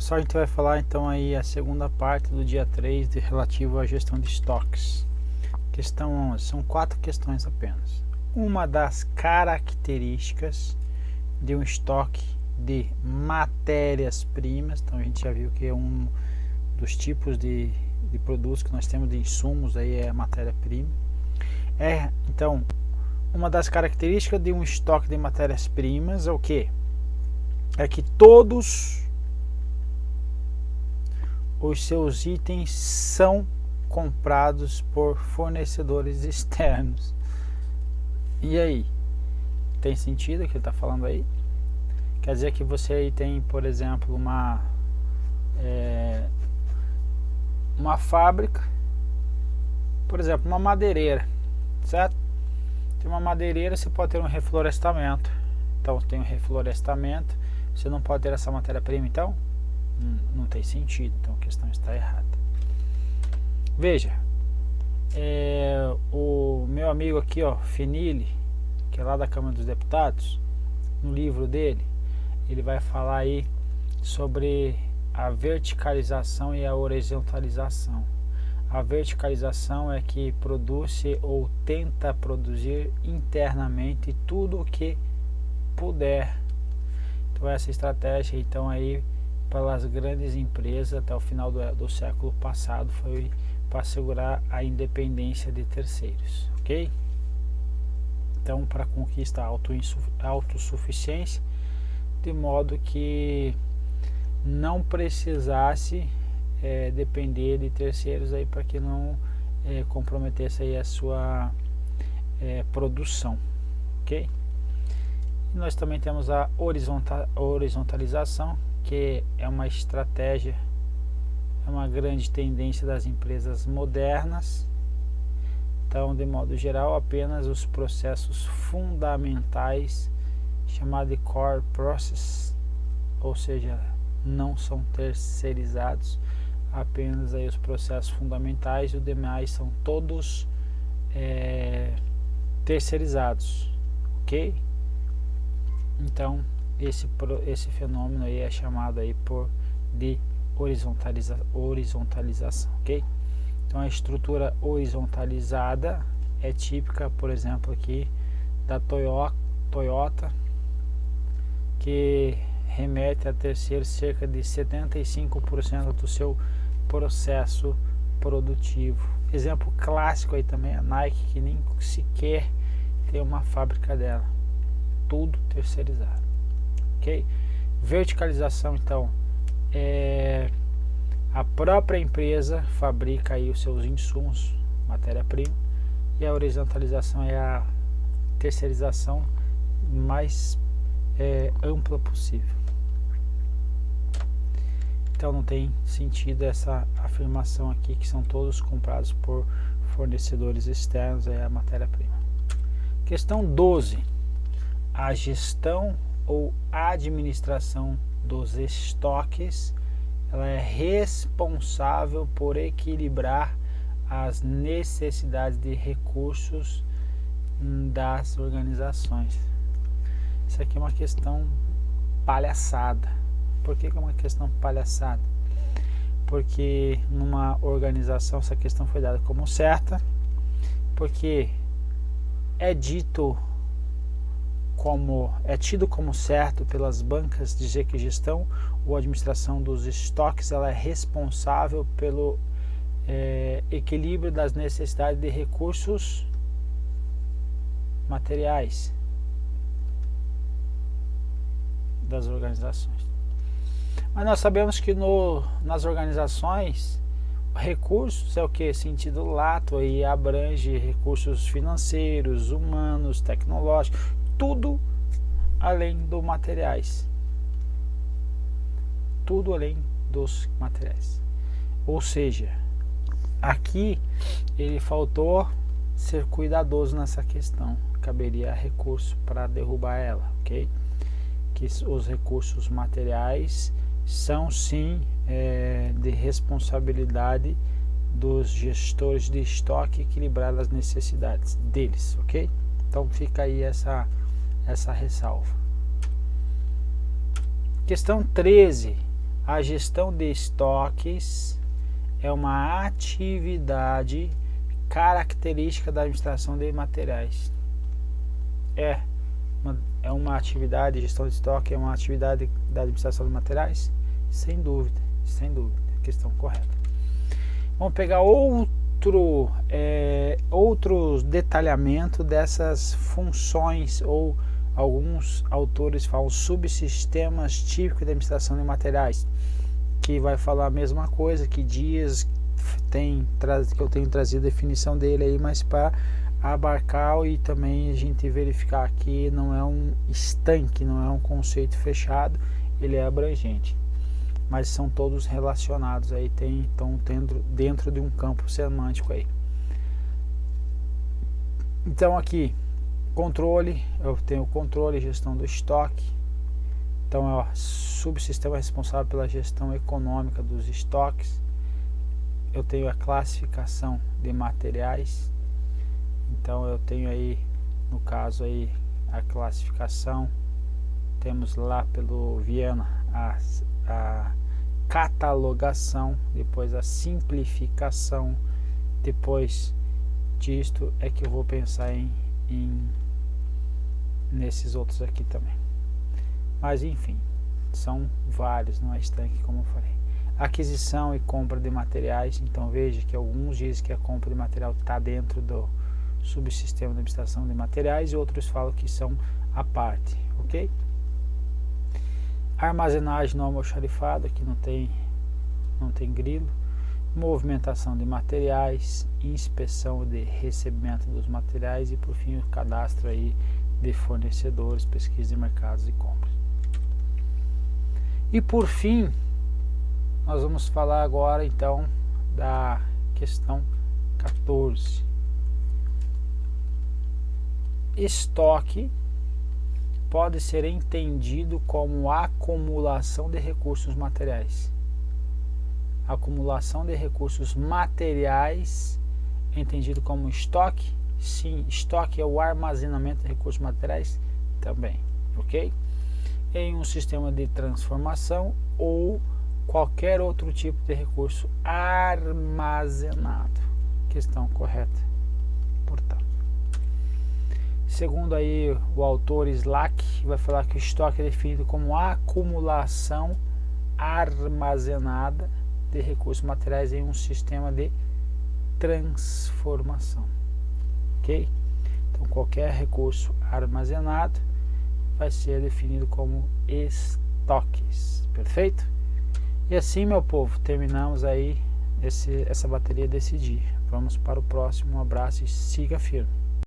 Pessoal, a gente vai falar então aí a segunda parte do dia 3 de relativo à gestão de estoques. Questão 11, são 4 questões apenas. Uma das características de um estoque de matérias-primas, então a gente já viu que é um dos tipos de produtos que nós temos de insumos, aí é a matéria-prima. Então, uma das características de um estoque de matérias-primas é o que? É que todos os seus itens são comprados por fornecedores externos. E aí? Tem sentido o que ele está falando aí? Quer dizer que você aí tem, por exemplo, uma fábrica, por exemplo, uma madeireira, certo? Tem uma madeireira, você pode ter um reflorestamento. Então tem um reflorestamento, você não pode ter essa matéria-prima, então não tem sentido, então a questão está errada. Veja, o meu amigo aqui, ó, Fenili, que é lá da Câmara dos Deputados, no livro dele, ele vai falar aí sobre a verticalização e a horizontalização. A verticalização é que produz ou tenta produzir internamente tudo o que puder. Então essa estratégia então aí pelas grandes empresas até o final do século passado foi para assegurar a independência de terceiros, ok? Então para conquistar a autossuficiência, de modo que não precisasse depender de terceiros aí para que não comprometesse aí a sua produção, ok? E nós também temos a horizontalização, que é uma estratégia, é uma grande tendência das empresas modernas. Então, de modo geral, apenas os processos fundamentais, chamados de core process, ou seja, não são terceirizados, apenas aí os processos fundamentais, e os demais são todos terceirizados, ok? Então esse fenômeno aí é chamado aí de horizontalização, ok? Então a estrutura horizontalizada é típica, por exemplo, aqui da Toyota, que remete a terceiro cerca de 75% do seu processo produtivo. Exemplo clássico aí também é a Nike, que nem sequer tem uma fábrica dela, tudo terceirizado, ok? Verticalização, então, a própria empresa fabrica aí os seus insumos, matéria-prima, e a horizontalização é a terceirização mais ampla possível. Então não tem sentido essa afirmação aqui que são todos comprados por fornecedores externos, é a matéria-prima. Questão 12. A gestão ou administração dos estoques, ela é responsável por equilibrar as necessidades de recursos das organizações. Isso aqui é uma questão palhaçada. Por que é uma questão palhaçada? Porque numa organização essa questão foi dada como certa, porque é tido como certo pelas bancas dizer que gestão ou administração dos estoques ela é responsável pelo equilíbrio das necessidades de recursos materiais das organizações. Mas nós sabemos que nas organizações, recursos é o que? Sentido lato, aí abrange recursos financeiros, humanos, tecnológicos, tudo além dos materiais. Tudo além dos materiais. Ou seja, aqui ele faltou ser cuidadoso nessa questão. Caberia recurso para derrubar ela, ok? Que os recursos materiais são sim de responsabilidade dos gestores de estoque equilibrar as necessidades deles, ok? Então fica aí essa ressalva. Questão 13. A gestão de estoques é uma atividade característica da administração de materiais. É uma atividade, gestão de estoque é uma atividade da administração de materiais? Sem dúvida, questão correta. Vamos pegar outro detalhamento dessas funções, ou alguns autores falam subsistemas típicos da administração de materiais, que vai falar a mesma coisa, que Dias que eu tenho trazido a definição dele aí, mas para abarcar e também a gente verificar que não é um estanque, não é um conceito fechado, ele é abrangente, mas são todos relacionados aí, estão dentro de um campo semântico aí. Então aqui, controle, eu tenho controle e gestão do estoque. Então é o subsistema responsável pela gestão econômica dos estoques. Eu tenho a classificação de materiais. Então eu tenho aí, no caso aí, a classificação. Temos lá pelo Viana a catalogação, depois a simplificação, depois disto é que eu vou pensar nesses outros aqui também. Mas enfim, são vários, não é estanque como eu falei. Aquisição e compra de materiais, então veja que alguns dizem que a compra de material está dentro do subsistema de administração de materiais e outros falam que são à parte, ok? Armazenagem no almoxarifado, aqui não tem grilo. Movimentação de materiais, inspeção de recebimento dos materiais e por fim o cadastro aí de fornecedores, pesquisa de mercados e compras. E por fim, nós vamos falar agora então da questão 14. Estoque pode ser entendido como acumulação de recursos materiais. Acumulação de recursos materiais, entendido como estoque? Sim, estoque é o armazenamento de recursos materiais também, ok? Em um sistema de transformação ou qualquer outro tipo de recurso armazenado. Questão correta, portanto. Segundo aí o autor Slack, vai falar que o estoque é definido como acumulação armazenada de recursos materiais em um sistema de transformação, ok? Então qualquer recurso armazenado vai ser definido como estoques, perfeito? E assim, meu povo, terminamos aí essa bateria desse dia. Vamos para o próximo, um abraço e siga firme.